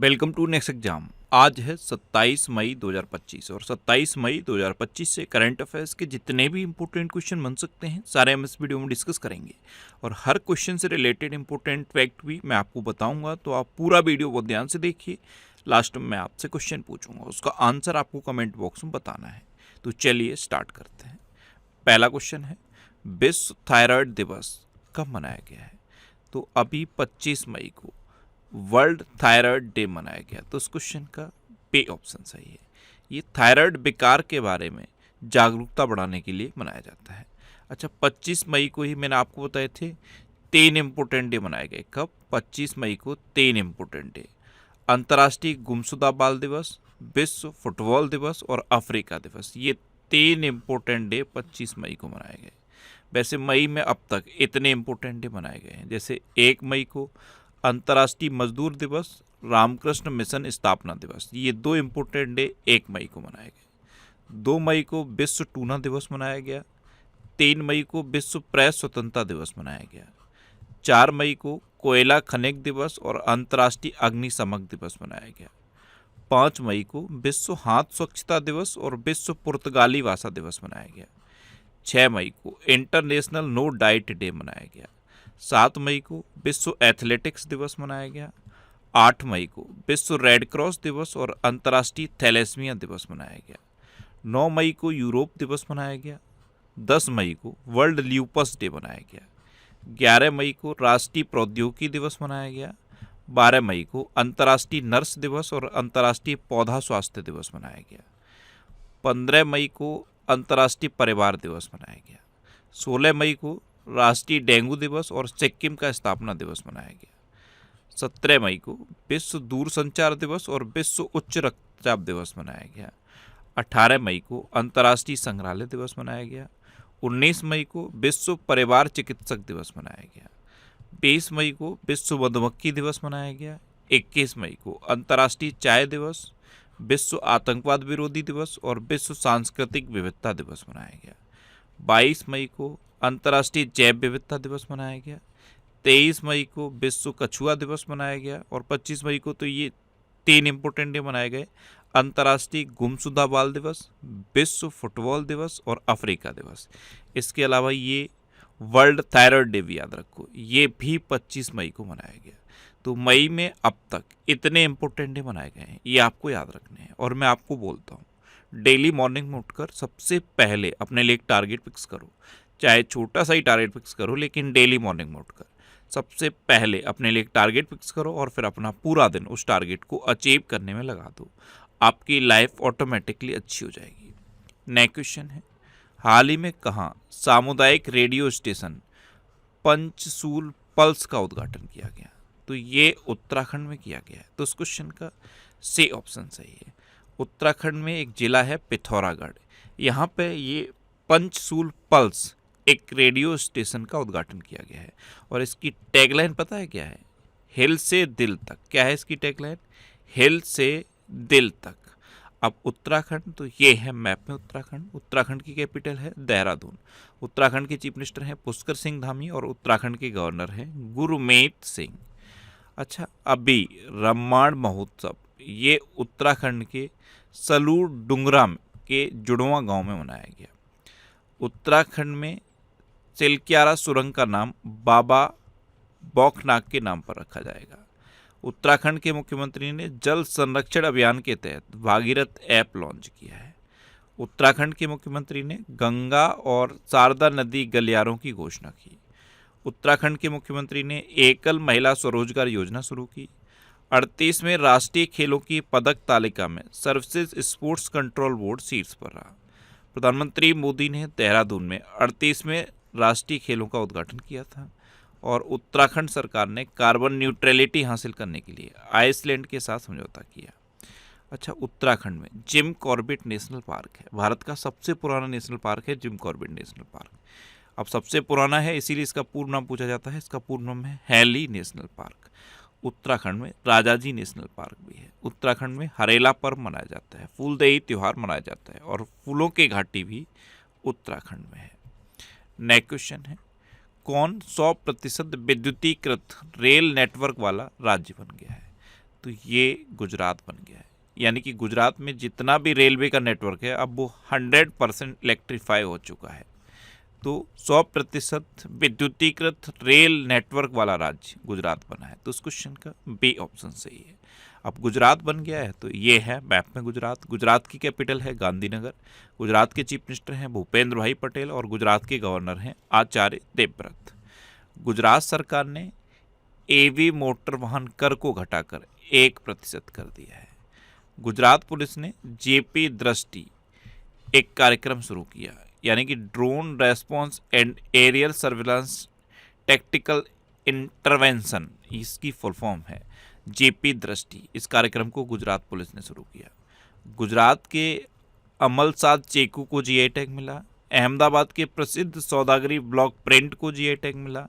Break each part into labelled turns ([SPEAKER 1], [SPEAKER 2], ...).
[SPEAKER 1] Welcome to next exam. आज है 27 मई 2025 और 27 मई 2025 से करंट अफेयर्स के जितने भी इंपॉर्टेंट क्वेश्चन बन सकते हैं सारे हम इस वीडियो में डिस्कस करेंगे और हर क्वेश्चन से रिलेटेड इंपॉर्टेंट फैक्ट भी मैं आपको बताऊंगा, तो आप पूरा वीडियो बहुत ध्यान से देखिए। लास्ट में मैं आपसे क्वेश्चन पूछूंगा, उसका आंसर आपको कमेंट बॉक्स में बताना है। तो चलिए स्टार्ट करते हैं। पहला क्वेश्चन है, विश्व थायराइड दिवस कब मनाया गया है? तो अभी 25 मई को वर्ल्ड थायराइड डे मनाया गया। तो इस क्वेश्चन का पे ऑप्शन सही है। ये थायराइड विकार के बारे में जागरूकता बढ़ाने के लिए मनाया जाता है। अच्छा, 25 मई को ही मैंने आपको बताए थे 3 इम्पोर्टेंट डे मनाए गए। कब? 25 मई को 3 इम्पोर्टेंट डे। अंतर्राष्ट्रीय गुमशुदा बाल दिवस, विश्व फुटबॉल दिवस और अफ्रीका दिवस। ये 3 इम्पोर्टेंट डे 25 मई को मनाए गए। वैसे मई में अब तक इतने इम्पोर्टेंट डे मनाए गए हैं, जैसे 1 मई को अंतर्राष्ट्रीय मजदूर दिवस, रामकृष्ण मिशन स्थापना दिवस। ये 2 इम्पोर्टेंट डे 1 मई को मनाए गए। 2 मई को विश्व टूना दिवस मनाया गया। 3 मई को विश्व प्रेस स्वतंत्रता दिवस मनाया गया। 4 मई को कोयला खनिक दिवस और अंतर्राष्ट्रीय अग्निशमन दिवस मनाया गया। 5 मई को विश्व हाथ स्वच्छता दिवस और विश्व पुर्तगाली भाषा दिवस मनाया गया। 6 मई को इंटरनेशनल नो डाइट डे मनाया गया। 7 मई को विश्व एथलेटिक्स दिवस मनाया गया। 8 मई को विश्व रेड क्रॉस दिवस और अंतर्राष्ट्रीय थैलेसीमिया दिवस मनाया गया। 9 मई को यूरोप दिवस मनाया गया। 10 मई को वर्ल्ड ल्यूपस डे मनाया गया। 11 मई को राष्ट्रीय प्रौद्योगिकी दिवस मनाया गया। 12 मई को अंतर्राष्ट्रीय नर्स दिवस और अंतर्राष्ट्रीय पौधा स्वास्थ्य दिवस मनाया गया। 15 मई को अंतर्राष्ट्रीय परिवार दिवस मनाया गया। 16 मई को राष्ट्रीय डेंगू दिवस और सिक्किम का स्थापना दिवस मनाया गया। 17 मई को विश्व दूरसंचार दिवस और विश्व उच्च रक्तचाप दिवस मनाया गया। 18 मई को अंतर्राष्ट्रीय संग्रहालय दिवस मनाया गया। 19 मई को विश्व परिवार चिकित्सक दिवस मनाया गया। 20 मई को विश्व मधुमक्खी दिवस मनाया गया। 21 मई को अंतर्राष्ट्रीय चाय दिवस, विश्व आतंकवाद विरोधी दिवस और विश्व सांस्कृतिक विविधता दिवस मनाया गया। 22 मई को अंतर्राष्ट्रीय जैव विविधता दिवस मनाया गया। 23 मई को विश्व कछुआ दिवस मनाया गया और 25 मई को तो ये 3 इम्पोर्टेंट डे मनाए गए, अंतर्राष्ट्रीय गुमशुदा बाल दिवस, विश्व फुटबॉल दिवस और अफ्रीका दिवस। इसके अलावा ये वर्ल्ड थायराइड डे भी याद रखो, ये भी 25 मई को मनाया गया। तो मई में अब तक इतने इम्पोर्टेंट डे मनाए गए हैं, ये आपको याद रखने हैं। और मैं आपको बोलता हूँ, डेली मॉर्निंग में उठकर सबसे पहले अपने लिए एक टारगेट फिक्स करो, चाहे छोटा सा ही टारगेट फिक्स करो, लेकिन डेली मॉर्निंग में उठकर सबसे पहले अपने लिए एक टारगेट फिक्स करो और फिर अपना पूरा दिन उस टारगेट को अचीव करने में लगा दो। आपकी लाइफ ऑटोमेटिकली अच्छी हो जाएगी। नेक्स्ट क्वेश्चन है, हाल ही में कहाँ सामुदायिक रेडियो स्टेशन पंचसूल पल्स का उद्घाटन किया गया? तो ये उत्तराखंड में किया गया है। तो इस क्वेश्चन का सी ऑप्शन सही है। उत्तराखंड में एक जिला है पिथौरागढ़, यहाँ पे ये पंचसूल पल्स एक रेडियो स्टेशन का उद्घाटन किया गया है। और इसकी टैगलाइन पता है क्या है? हिल से दिल तक। क्या है इसकी टैगलाइन? हिल से दिल तक। अब उत्तराखंड, तो ये है मैप में उत्तराखंड। उत्तराखंड की कैपिटल है देहरादून। उत्तराखंड के चीफ मिनिस्टर हैं पुष्कर सिंह धामी और उत्तराखंड के गवर्नर हैं गुरमीत सिंह। अच्छा, अभी रम्माण महोत्सव ये उत्तराखंड के सलूर डुंगरा के जुड़वा गांव में मनाया गया। उत्तराखंड में चिल्क्यारा सुरंग का नाम बाबा बौखनाग के नाम पर रखा जाएगा। उत्तराखंड के मुख्यमंत्री ने जल संरक्षण अभियान के तहत भागीरथ ऐप लॉन्च किया है। उत्तराखंड के मुख्यमंत्री ने गंगा और शारदा नदी गलियारों की घोषणा की। उत्तराखंड के मुख्यमंत्री ने एकल महिला स्वरोजगार योजना शुरू की। 38वें राष्ट्रीय खेलों की पदक तालिका में सर्विसेज स्पोर्ट्स कंट्रोल बोर्ड शीर्ष पर रहा। प्रधानमंत्री मोदी ने देहरादून में 38वें राष्ट्रीय खेलों का उद्घाटन किया था। और उत्तराखंड सरकार ने कार्बन न्यूट्रलिटी हासिल करने के लिए आइसलैंड के साथ समझौता किया। अच्छा, उत्तराखंड में जिम कॉर्बेट नेशनल पार्क है, भारत का सबसे पुराना नेशनल पार्क है जिम कॉर्बेट नेशनल पार्क। अब सबसे पुराना है इसीलिए इसका पूर्ण नाम पूछा जाता है। इसका पूर्ण नाम है हैली नेशनल पार्क। उत्तराखंड में राजाजी नेशनल पार्क भी है। उत्तराखंड में हरेला पर्व मनाया जाता है, फूलदेई त्यौहार मनाया जाता है और फूलों की घाटी भी उत्तराखंड में है। नेक्स्ट क्वेश्चन है, कौन 100% विद्युतीकृत रेल नेटवर्क वाला राज्य बन गया है? तो ये गुजरात बन गया है। यानी कि गुजरात में जितना भी रेलवे का नेटवर्क है अब वो 100% इलेक्ट्रीफाई हो चुका है। तो 100% विद्युतीकृत रेल नेटवर्क वाला राज्य गुजरात बना है। तो उस क्वेश्चन का बी ऑप्शन सही है। अब गुजरात बन गया है तो ये है मैप में गुजरात। गुजरात की कैपिटल है गांधीनगर। गुजरात के चीफ मिनिस्टर हैं भूपेंद्र भाई पटेल और गुजरात के गवर्नर हैं आचार्य देवव्रत। गुजरात सरकार ने एवी मोटर वाहन कर को घटाकर 1% कर दिया है। गुजरात पुलिस ने जेपी दृष्टि एक कार्यक्रम शुरू किया, यानी कि drone response and aerial surveillance tactical intervention, इसकी फुल फॉर्म है जेपी दृष्टि। इस कार्यक्रम को गुजरात पुलिस ने शुरू किया। गुजरात के अमलसाद चेकू को जीआई टैग मिला। अहमदाबाद के प्रसिद्ध सौदागरी ब्लॉक प्रिंट को जीआई टैग मिला।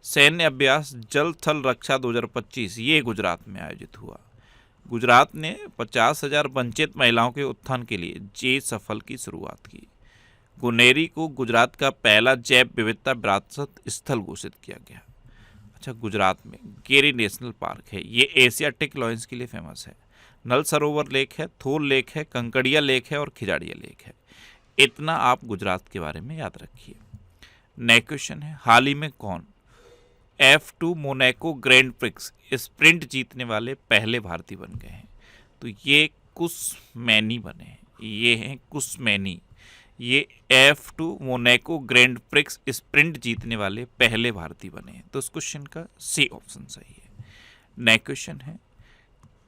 [SPEAKER 1] सैन्य अभ्यास जल थल रक्षा 2025 ये गुजरात में आयोजित हुआ। गुजरात ने 50,000 वंचित महिलाओं के उत्थान के लिए जे सफल की शुरुआत की। गुनेरी को गुजरात का पहला जैव विविधता विरासत स्थल घोषित किया गया। अच्छा, गुजरात में गेरी नेशनल पार्क है, ये एशियाटिक लॉयंस के लिए फेमस है। नल सरोवर लेक है, थोल लेक है, कंकड़िया लेक है और खिजाड़िया लेक है। इतना आप गुजरात के बारे में याद रखिए। नेक्स्ट क्वेश्चन है, हाल ही में कौन F2 Monaco grand prix sprint जीतने वाले पहले भारतीय बन गए हैं? तो ये कुसमैनी बने हैं, ये हैं कुसमैनी। ये F2 Monaco grand prix sprint जीतने वाले पहले भारतीय बने हैं। तो इस क्वेश्चन का सी ऑप्शन सही है। नेक्स्ट क्वेश्चन है,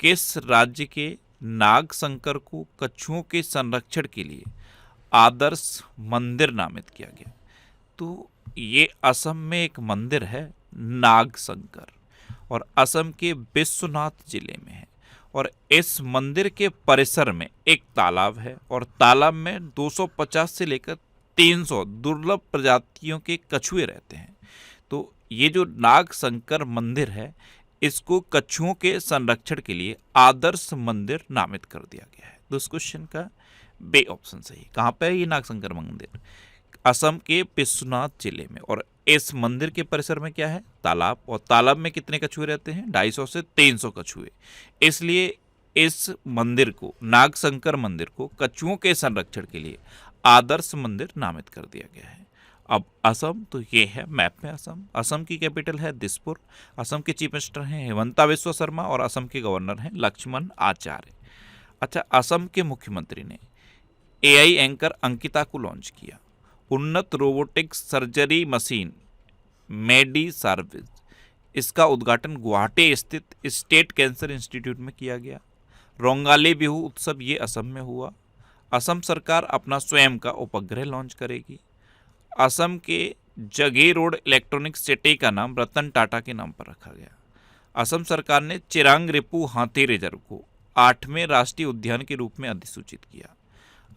[SPEAKER 1] किस राज्य के नाग शंकर को कछुओं के संरक्षण के लिए आदर्श मंदिर नामित किया गया? तो ये असम में एक मंदिर है नाग शंकर, और असम के विश्वनाथ जिले में है। और इस मंदिर के परिसर में एक तालाब है और तालाब में 250 से लेकर 300 दुर्लभ प्रजातियों के कछुए रहते हैं। तो ये जो नाग शंकर मंदिर है इसको कछुओं के संरक्षण के लिए आदर्श मंदिर नामित कर दिया गया है। तो इस क्वेश्चन का बे ऑप्शन सही। कहाँ पे है ये नाग शंकर मंदिर? असम के विश्वनाथ जिले में। और इस मंदिर के परिसर में क्या है? तालाब। और तालाब में कितने कछुए रहते हैं? 250 से 300 कछुए। इसलिए इस मंदिर को, नाग शंकर मंदिर को, कछुओं के संरक्षण के लिए आदर्श मंदिर नामित कर दिया गया है। अब असम, तो ये है मैप में असम। असम की कैपिटल है दिसपुर। असम के चीफ मिनिस्टर हैं हेमंता बिस्वा शर्मा और असम के गवर्नर हैं लक्ष्मण आचार्य। अच्छा, असम के मुख्यमंत्री ने एआई एंकर अंकिता को लॉन्च किया। उन्नत रोबोटिक सर्जरी मशीन मेडी सर्विस, इसका उद्घाटन गुवाहाटी स्थित स्टेट कैंसर इंस्टीट्यूट में किया गया। रोंगाली बिहू उत्सव ये असम में हुआ। असम सरकार अपना स्वयं का उपग्रह लॉन्च करेगी। असम के जगे रोड इलेक्ट्रॉनिक सिटी का नाम रतन टाटा के नाम पर रखा गया। असम सरकार ने चिरांग रिपू हाथी रिजर्व को 8वें राष्ट्रीय उद्यान के रूप में अधिसूचित किया।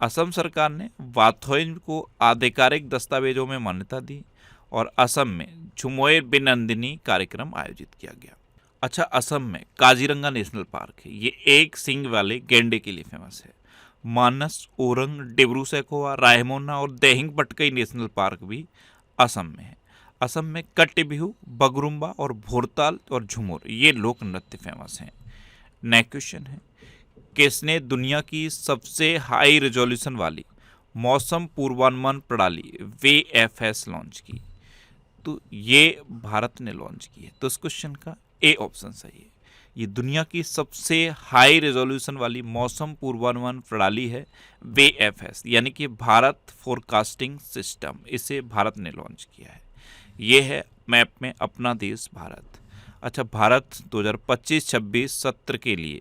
[SPEAKER 1] असम सरकार ने वाथोइन को आधिकारिक दस्तावेजों में मान्यता दी और असम में झुमोए बिनंदिनी कार्यक्रम आयोजित किया गया। अच्छा, असम में काजीरंगा नेशनल पार्क है, ये एक सींग वाले गैंडे के लिए फेमस है। मानस, ओरंग, डिब्रू सैखोवा, रायमोना और देहिंग पटकई नेशनल पार्क भी असम में है। असम में कट्टी बिहू, बगरुम्बा और भोरताल और झुमर ये लोक नृत्य फेमस हैं। नेक्स्ट क्वेश्चन है, किसने दुनिया की सबसे हाई रेजोल्यूशन वाली मौसम पूर्वानुमान प्रणाली VFS लॉन्च की? तो ये भारत ने लॉन्च की है। तो इस क्वेश्चन का ए ऑप्शन सही है। ये दुनिया की सबसे हाई रेजोल्यूशन वाली मौसम पूर्वानुमान प्रणाली है VFS, यानी कि भारत फोरकास्टिंग सिस्टम। इसे भारत ने लॉन्च किया है। ये है मैप में अपना देश भारत। अच्छा, भारत 2025-26 सत्र के लिए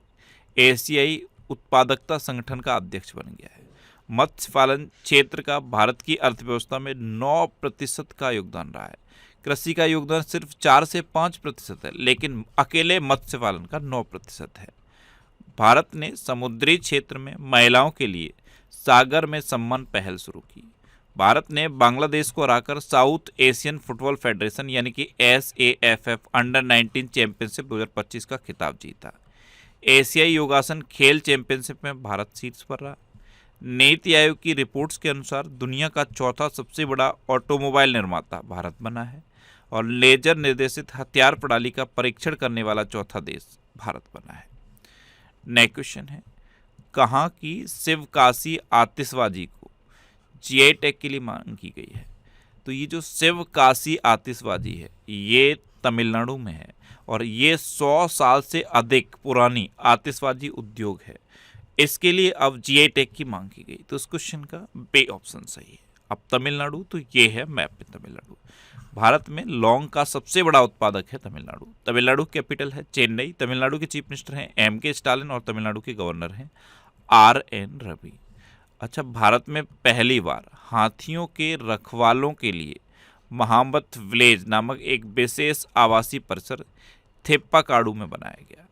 [SPEAKER 1] एशियाई उत्पादकता संगठन का अध्यक्ष बन गया है। मत्स्य पालन क्षेत्र का भारत की अर्थव्यवस्था में 9% का योगदान रहा है। कृषि का योगदान सिर्फ 4 से 5% है, लेकिन अकेले मत्स्य पालन का 9% है। भारत ने समुद्री क्षेत्र में महिलाओं के लिए सागर में सम्मान पहल शुरू की। भारत ने बांग्लादेश को हराकर साउथ एशियन फुटबॉल फेडरेशन यानी कि SAFF अंडर-19 चैंपियनशिप 2025 का खिताब जीता। एशियाई योगासन खेल चैंपियनशिप में भारत शीर्ष पर रहा। नीति आयोग की रिपोर्ट्स के अनुसार दुनिया का चौथा सबसे बड़ा ऑटोमोबाइल निर्माता भारत बना है और लेजर निर्देशित हथियार प्रणाली का परीक्षण करने वाला चौथा देश भारत बना है। नेक्स्ट क्वेश्चन है, कहाँ की शिवकाशी आतिशबाजी को जीआई टैग के लिए मांग की गई है? तो ये जो शिवकाशी आतिशबाजी है ये तमिलनाडु में है और ये 100 साल से अधिक पुरानी आतिशबाजी उद्योग है। इसके लिए अब जीआई टैग की मांग की गई। तो इस क्वेश्चन का बे ऑप्शन सही है। अब तमिलनाडु, तो ये है मैप में तमिलनाडु। भारत में लौंग का सबसे बड़ा उत्पादक है तमिलनाडु। तमिलनाडु कैपिटल है चेन्नई। तमिलनाडु के चीफ मिनिस्टर हैं एम.के. स्टालिन और तमिलनाडु के गवर्नर हैं आर.एन. रवि। अच्छा, भारत में पहली बार हाथियों के रखवालों के लिए महामत विलेज नामक एक विशेष आवासीय परिसर थेप्पाकाडू में बनाया गया।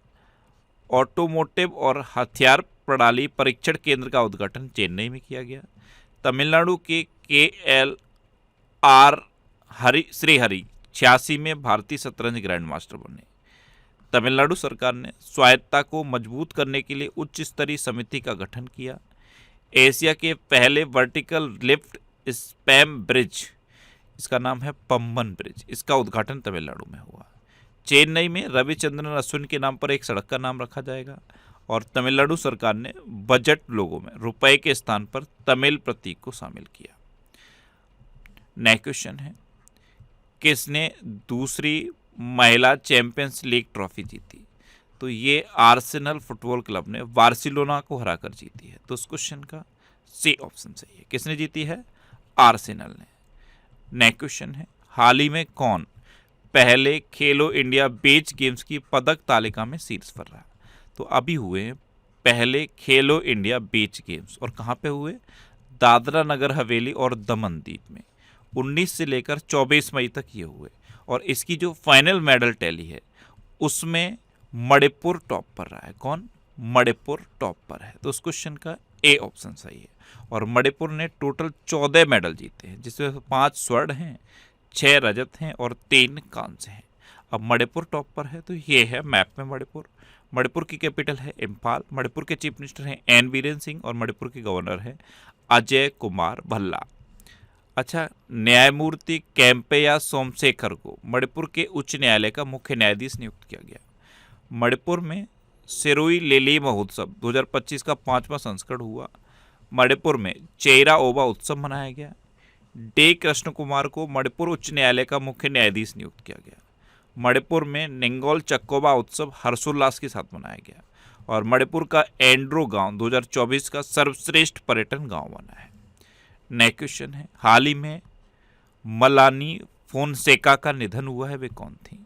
[SPEAKER 1] ऑटोमोटिव और हथियार प्रणाली परीक्षण केंद्र का उद्घाटन चेन्नई में किया गया। तमिलनाडु के एल आर श्रीहरि 86 में भारतीय शतरंज ग्रैंड मास्टर बने। तमिलनाडु सरकार ने स्वायत्तता को मजबूत करने के लिए उच्च स्तरीय समिति का गठन किया। एशिया के पहले वर्टिकल लिफ्ट स्पैम ब्रिज, इसका नाम है पम्बन ब्रिज, इसका उद्घाटन तमिलनाडु में हुआ। चेन्नई में रविचंद्रन अश्विन के नाम पर एक सड़क का नाम रखा जाएगा। और तमिलनाडु सरकार ने बजट लोगों में रुपए के स्थान पर तमिल प्रतीक को शामिल किया। नेक्स्ट क्वेश्चन है, किसने दूसरी महिला चैंपियंस लीग ट्रॉफी जीती? तो ये आर्सेनल फुटबॉल क्लब ने बार्सिलोना को हराकर जीती है। तो इस क्वेश्चन का सी ऑप्शन सही है। किसने जीती है? आर्सेनल ने। नेक्स्ट क्वेश्चन है, हाल ही में कौन पहले खेलो इंडिया बीच गेम्स की पदक तालिका में शीर्ष पर रहा? तो अभी हुए पहले खेलो इंडिया बीच गेम्स, और कहाँ पे हुए? दादरा नगर हवेली और दमन द्वीप में 19 से लेकर 24 मई तक ये हुए। और इसकी जो फाइनल मेडल टैली है उसमें मणिपुर टॉप पर रहा है। कौन? मणिपुर टॉप पर है। तो उस क्वेश्चन का ए ऑप्शन सही है। और मणिपुर ने टोटल 14 मेडल जीते हैं, जिसमें 5 स्वर्ण हैं, 6 रजत हैं और 3 कांस्य हैं। अब मणिपुर टॉप पर है, तो ये है मैप में मणिपुर। मणिपुर की कैपिटल है इम्फाल। मणिपुर के चीफ मिनिस्टर हैं एन बीरेन सिंह और मणिपुर के गवर्नर हैं अजय कुमार भल्ला। अच्छा, न्यायमूर्ति कैंपैया सोमशेखर को मणिपुर के उच्च न्यायालय का मुख्य न्यायाधीश नियुक्त किया गया। मणिपुर में सिरोई लेली महोत्सव 2025 का 5वां संस्करण हुआ। मणिपुर में चेरा ओबा उत्सव मनाया गया। डी कृष्ण कुमार को मणिपुर उच्च न्यायालय का मुख्य न्यायाधीश नियुक्त किया गया। मणिपुर में निंगोल चक्कोबा उत्सव हर्षोल्लास के साथ मनाया गया। और मणिपुर का एंड्रो गांव 2024 का सर्वश्रेष्ठ पर्यटन गांव बना है। नेक्स्ट क्वेश्चन है, हाल ही में मलानी फोनसेका का निधन हुआ है, वे कौन थी?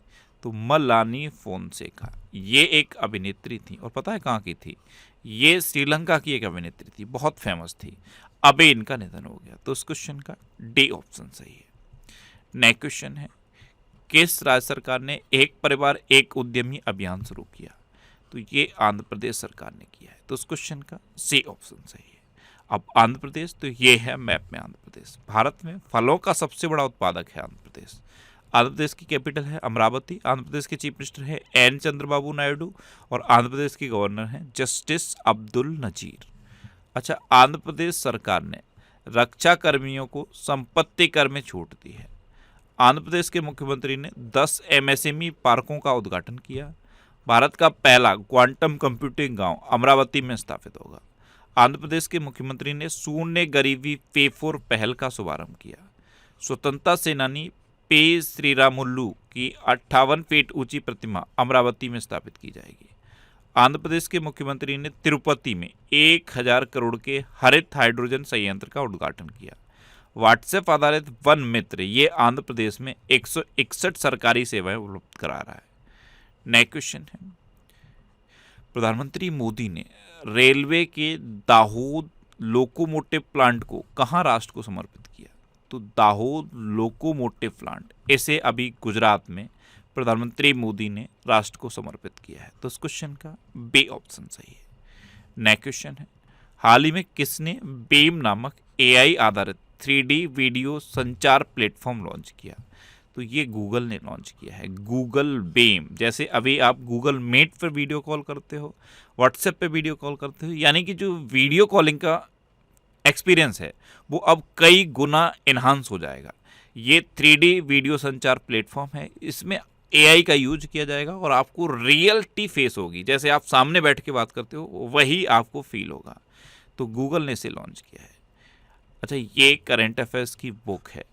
[SPEAKER 1] तो मलानी फोनसेका ये एक अभिनेत्री थी, और पता है कहाँ की थी? ये श्रीलंका की एक अभिनेत्री थी, बहुत फेमस थी। अभी इनका निधन हो गया। तो उस क्वेश्चन का डी ऑप्शन सही है। नेक्स्ट क्वेश्चन है, किस राज्य सरकार ने एक परिवार एक उद्यमी अभियान शुरू किया? तो ये आंध्र प्रदेश सरकार ने किया है। तो उस क्वेश्चन का सी ऑप्शन सही है। अब आंध्र प्रदेश, तो ये है मैप में आंध्र प्रदेश। भारत में फलों का सबसे बड़ा उत्पादक है आंध्र प्रदेश। आंध्र प्रदेश की कैपिटल है अमरावती। आंध्र प्रदेश के चीफ मिनिस्टर हैं एन चंद्रबाबू नायडू और आंध्र प्रदेश के गवर्नर हैं जस्टिस अब्दुल नजीर। अच्छा, आंध्र प्रदेश सरकार ने रक्षा कर्मियों को संपत्ति कर में छूट दी है। आंध्र प्रदेश के मुख्यमंत्री ने 10 एमएसएमई पार्कों का उद्घाटन किया। भारत का पहला क्वांटम कंप्यूटिंग गांव अमरावती में स्थापित होगा। आंध्र प्रदेश के मुख्यमंत्री ने शून्य गरीबी पे4 पहल का शुभारंभ किया। स्वतंत्रता सेनानी पे श्रीरामुल्लू की 58 फीट ऊंची प्रतिमा अमरावती में स्थापित की जाएगी। आंध्र प्रदेश के मुख्यमंत्री ने तिरुपति में 1000 करोड़ के हरित हाइड्रोजन संयंत्र का उद्घाटन किया। व्हाट्सएप आधारित वन मित्र ये आंध्र प्रदेश में 161 सरकारी सेवाएं उपलब्ध करा रहा है। नेक्स्ट क्वेश्चन है, प्रधानमंत्री मोदी ने रेलवे के दाहोद लोकोमोटिव प्लांट को कहाँ राष्ट्र को समर्पित किया? तो दाहोद लोकोमोटिव प्लांट इसे अभी गुजरात में प्रधानमंत्री मोदी ने राष्ट्र को समर्पित किया है। तो इस क्वेश्चन का बी ऑप्शन सही है। नेक्स्ट क्वेश्चन है, हाल ही में किसने बेम नामक एआई आधारित 3D वीडियो संचार प्लेटफॉर्म लॉन्च किया? तो ये गूगल ने लॉन्च किया है, गूगल बेम। जैसे अभी आप गूगल मीट पर वीडियो कॉल करते हो, व्हाट्सएप पे वीडियो कॉल करते हो, यानी कि जो वीडियो कॉलिंग का एक्सपीरियंस है वो अब कई गुना इन्हांस हो जाएगा। ये 3D वीडियो संचार प्लेटफॉर्म है। इसमें AI का यूज किया जाएगा और आपको रियलिटी फेस होगी, जैसे आप सामने बैठ के बात करते हो वही आपको फील होगा। तो गूगल ने इसे लॉन्च किया है। अच्छा, ये करंट अफेयर्स की बुक है।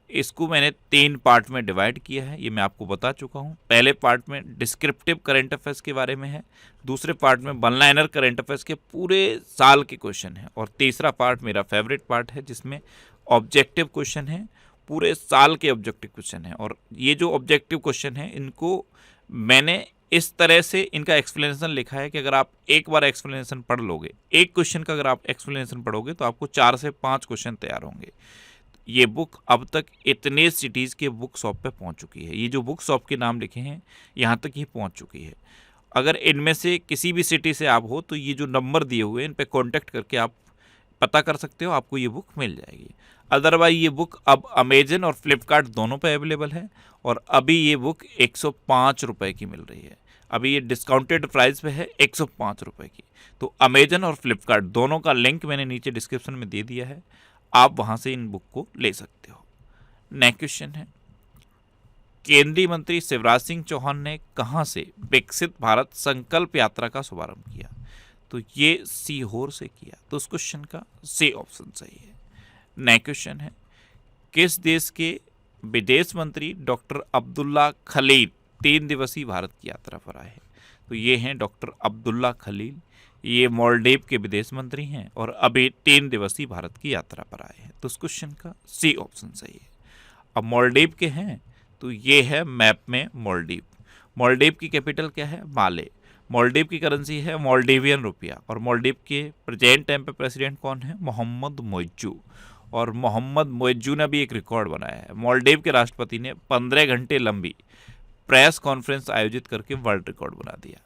[SPEAKER 1] इसको मैंने 3 पार्ट में डिवाइड किया है, ये मैं आपको बता चुका हूँ। पहले पार्ट में डिस्क्रिप्टिव करंट अफेयर्स के बारे में है, दूसरे पार्ट में वन लाइनर करंट अफेयर्स के पूरे साल के क्वेश्चन है, और तीसरा पार्ट मेरा फेवरेट पार्ट है जिसमें ऑब्जेक्टिव क्वेश्चन है, पूरे साल के ऑब्जेक्टिव क्वेश्चन है। और ये जो ऑब्जेक्टिव क्वेश्चन है इनको मैंने इस तरह से इनका एक्सप्लेनेशन लिखा है कि अगर आप एक बार एक्सप्लेनेशन पढ़ लोगे, एक क्वेश्चन का अगर आप एक्सप्लेनेशन पढ़ोगे तो आपको 4 से 5 क्वेश्चन तैयार होंगे। ये बुक अब तक इतने सिटीज़ के बुक शॉप पे पहुंच चुकी है, ये जो बुक शॉप के नाम लिखे हैं यहाँ तक ये पहुंच चुकी है। अगर इनमें से किसी भी सिटी से आप हो तो ये जो नंबर दिए हुए हैं इन पे कांटेक्ट करके आप पता कर सकते हो, आपको ये बुक मिल जाएगी। अदरवाइज ये बुक अब अमेजन और फ्लिपकार्ट दोनों पे अवेलेबल है, और अभी ये बुक 105 रुपये की मिल रही है। अभी ये डिस्काउंटेड प्राइस पे है 105 रुपये की। तो अमेजन और फ्लिपकार्ट दोनों का लिंक मैंने नीचे डिस्क्रिप्शन में दे दिया है, आप वहाँ से इन बुक को ले सकते हो। नेक्स्ट क्वेश्चन है, केंद्रीय मंत्री शिवराज सिंह चौहान ने कहाँ से विकसित भारत संकल्प यात्रा का शुभारंभ किया? तो ये सीहोर से किया, तो उस क्वेश्चन का सी ऑप्शन सही है। नेक्स्ट क्वेश्चन है, किस देश के विदेश मंत्री डॉक्टर अब्दुल्ला खलील 3 दिवसीय भारत की यात्रा पर आए हैं? तो ये हैं डॉक्टर अब्दुल्ला खलील, ये मालदीव के विदेश मंत्री हैं और अभी 3 दिवसीय भारत की यात्रा पर आए हैं। तो उस क्वेश्चन का सी ऑप्शन सही है। अब मालदीव के हैं तो ये है मैप में मालदीव। मालदीव की कैपिटल क्या है? माले। मालदीव की करेंसी है मालदीवियन रुपया, और मालदीव के प्रेजेंट टाइम पे प्रेसिडेंट कौन है? मोहम्मद मोइज्जू। और मोहम्मद मोइज्जू ने भी एक रिकॉर्ड बनाया है। मालदीव के राष्ट्रपति ने 15 घंटे लंबी प्रेस कॉन्फ्रेंस आयोजित करके वर्ल्ड रिकॉर्ड बना दिया।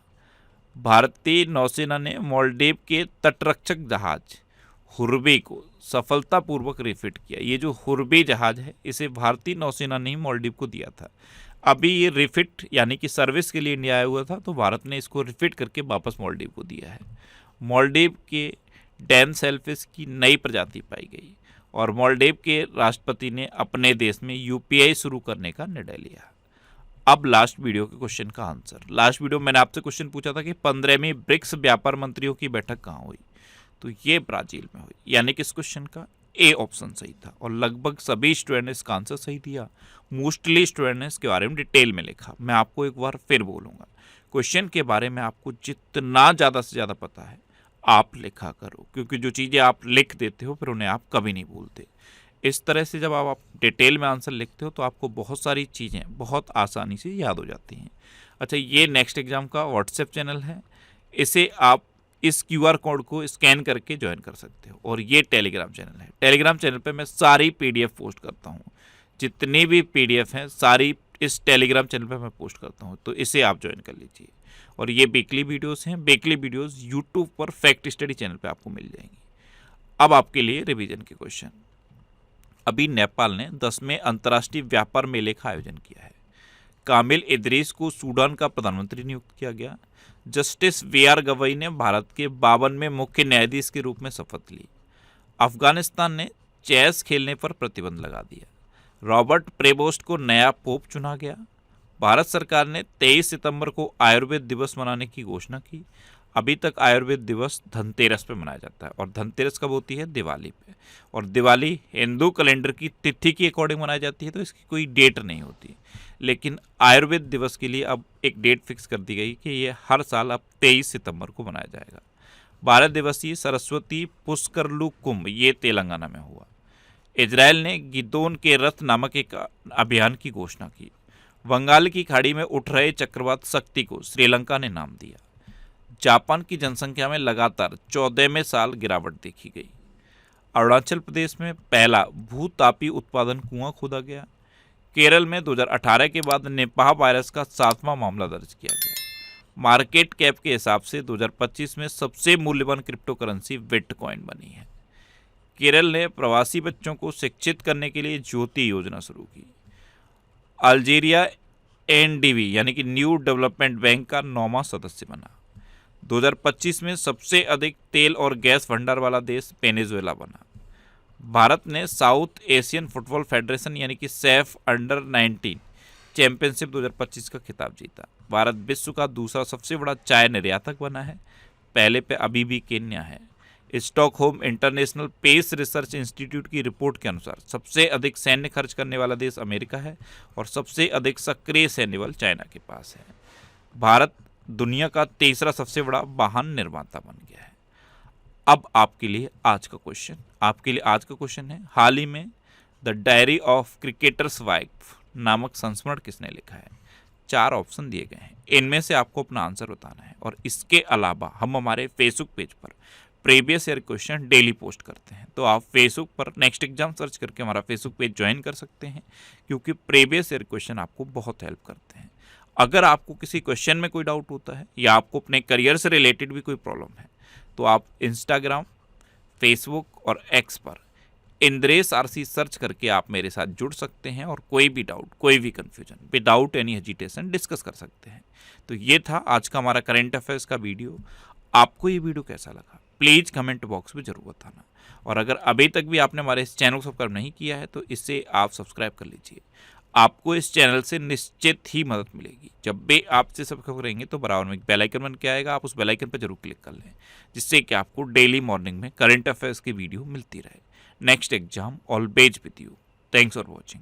[SPEAKER 1] भारतीय नौसेना ने मालदीव के तटरक्षक जहाज हुर्बी को सफलतापूर्वक रिफिट किया। ये जो हुर्बी जहाज है इसे भारतीय नौसेना ने ही मालदीव को दिया था। अभी ये रिफिट यानी कि सर्विस के लिए इंडिया आया हुआ था, तो भारत ने इसको रिफिट करके वापस मालदीव को दिया है। मालदीव के डैन सेलफिश की नई प्रजाति पाई गई, और मालदीव के राष्ट्रपति ने अपने देश में UPI शुरू करने का निर्णय लिया। अब लास्ट वीडियो के क्वेश्चन का आंसर। लास्ट वीडियो मैंने आपसे क्वेश्चन पूछा था कि 15वीं ब्रिक्स व्यापार मंत्रियों की बैठक कहाँ हुई? तो ये ब्राजील में हुई, यानी कि इस क्वेश्चन का ए ऑप्शन सही था, और लगभग सभी स्टूडेंट ने इसका आंसर सही दिया। मोस्टली स्टूडेंट ने इसके बारे में डिटेल में लिखा। मैं आपको एक बार फिर बोलूँगा, क्वेश्चन के बारे में आपको जितना ज़्यादा से ज़्यादा पता है आप लिखा करो, क्योंकि जो चीज़ें आप लिख देते हो फिर उन्हें आप कभी नहीं भूलते। इस तरह से जब आप डिटेल में आंसर लिखते हो तो आपको बहुत सारी चीज़ें बहुत आसानी से याद हो जाती हैं। अच्छा, ये नेक्स्ट एग्जाम का व्हाट्सएप चैनल है, इसे आप इस QR कोड को स्कैन करके ज्वाइन कर सकते हो। और ये टेलीग्राम चैनल है, टेलीग्राम चैनल पे मैं सारी PDF पोस्ट करता हूँ, जितनी भी PDF हैं सारी इस टेलीग्राम चैनल पे मैं पोस्ट करता हूँ, तो इसे आप ज्वाइन कर लीजिए। और ये वीकली वीडियोस हैं, वीकली वीडियोस यूट्यूब पर फैक्ट स्टडी चैनल पे आपको मिल जाएंगी। अब आपके लिए रिवीजन के क्वेश्चन। अभी नेपाल ने 10वें अंतर्राष्ट्रीय व्यापार मेले का आयोजन किया है। कामिल इदरीस को सूडान का प्रधानमंत्री नियुक्त किया गया। जस्टिस VR गवई ने भारत के 52वें मुख्य न्यायाधीश के रूप में शपथ ली। अफगानिस्तान ने चेस खेलने पर प्रतिबंध लगा दिया। रॉबर्ट प्रेबोस्ट को नया पोप चुना गया। भारत सरकार ने 23 सितंबर को आयुर्वेद दिवस मनाने की घोषणा की। अभी तक आयुर्वेद दिवस धनतेरस पे मनाया जाता है, और धनतेरस कब होती है? दिवाली पे। और दिवाली हिंदू कैलेंडर की तिथि के अकॉर्डिंग मनाई जाती है, तो इसकी कोई डेट नहीं होती। लेकिन आयुर्वेद दिवस के लिए अब एक डेट फिक्स कर दी गई कि ये हर साल अब 23 सितंबर को मनाया जाएगा। 12 दिवसीय सरस्वती पुष्करलू कुंभ ये तेलंगाना में हुआ। इजराइल ने गिदोन के रथ नामक एक अभियान की घोषणा की। बंगाल की खाड़ी में उठ रहे चक्रवात शक्ति को श्रीलंका ने नाम दिया। जापान की जनसंख्या में लगातार 14वें साल गिरावट देखी गई। अरुणाचल प्रदेश में पहला भूतापी उत्पादन कुआं खोदा गया। केरल में 2018 के बाद निपाह वायरस का 7वां मामला दर्ज किया गया। मार्केट कैप के हिसाब से 2025 में सबसे मूल्यवान क्रिप्टो करेंसी बिटकॉइन बनी है। केरल ने प्रवासी बच्चों को शिक्षित करने के लिए ज्योति योजना शुरू की। अल्जीरिया NDB यानी कि न्यू डेवलपमेंट बैंक का 9वां सदस्य बना। 2025 में सबसे अधिक तेल और गैस भंडार वाला देश वेनेजुएला बना। भारत ने साउथ एशियन फुटबॉल फेडरेशन यानी कि सैफ अंडर 19 चैंपियनशिप 2025 का खिताब जीता। भारत विश्व का दूसरा सबसे बड़ा चाय निर्यातक बना है, पहले पे अभी भी केन्या है। Stockholm International Peace Research Institute की रिपोर्ट के अनुसार सबसे अधिक सैन्य खर्च करने वाला देश अमेरिका है और सबसे अधिक सक्रिय सैन्य बल चाइना के पास है। भारत दुनिया का तीसरा सबसे बड़ा वाहन निर्माता बन गया है। अब आपके लिए आज का क्वेश्चन है, हाल ही में the diary of cricketers wife नामक संस्मरण किसने लिखा है? 4 ऑप्शन दिए गए हैं, इनमें से आपको अपना आंसर बताना है। और इसके अलावा हम हमारे फेसबुक पेज पर previous year question daily post करते हैं, तो आप फेसबुक पर नेक्स्ट एग्जाम सर्च करके हमारा फेसबुक पेज ज्वाइन कर सकते हैं, क्योंकि प्रीवियस ईयर क्वेश्चन आपको बहुत हेल्प करते हैं। अगर आपको किसी क्वेश्चन में कोई डाउट होता है या आपको अपने करियर से रिलेटेड भी कोई प्रॉब्लम है, तो आप इंस्टाग्राम, फेसबुक और एक्स पर इंद्रेश आरसी सर्च करके आप मेरे साथ जुड़ सकते हैं और कोई भी डाउट, कोई भी confusion without any hesitation discuss कर सकते हैं। तो ये था आज का हमारा करंट अफेयर्स का वीडियो। आपको ये वीडियो कैसा लगा प्लीज़ कमेंट बॉक्स में जरूर बताना। और अगर अभी तक भी आपने हमारे इस चैनल को सब्सक्राइब नहीं किया है तो इससे आप सब्सक्राइब कर लीजिए। आपको इस चैनल से निश्चित ही मदद मिलेगी। जब भी आप इसे सब्सक्राइब करेंगे तो बराबर में एक बेल आइकन बन के आएगा, आप उस बेल आइकन पर जरूर क्लिक कर लें, जिससे कि आपको डेली मॉर्निंग में करंट अफेयर्स की वीडियो मिलती रहे। Next exam always with you. Thanks for watching.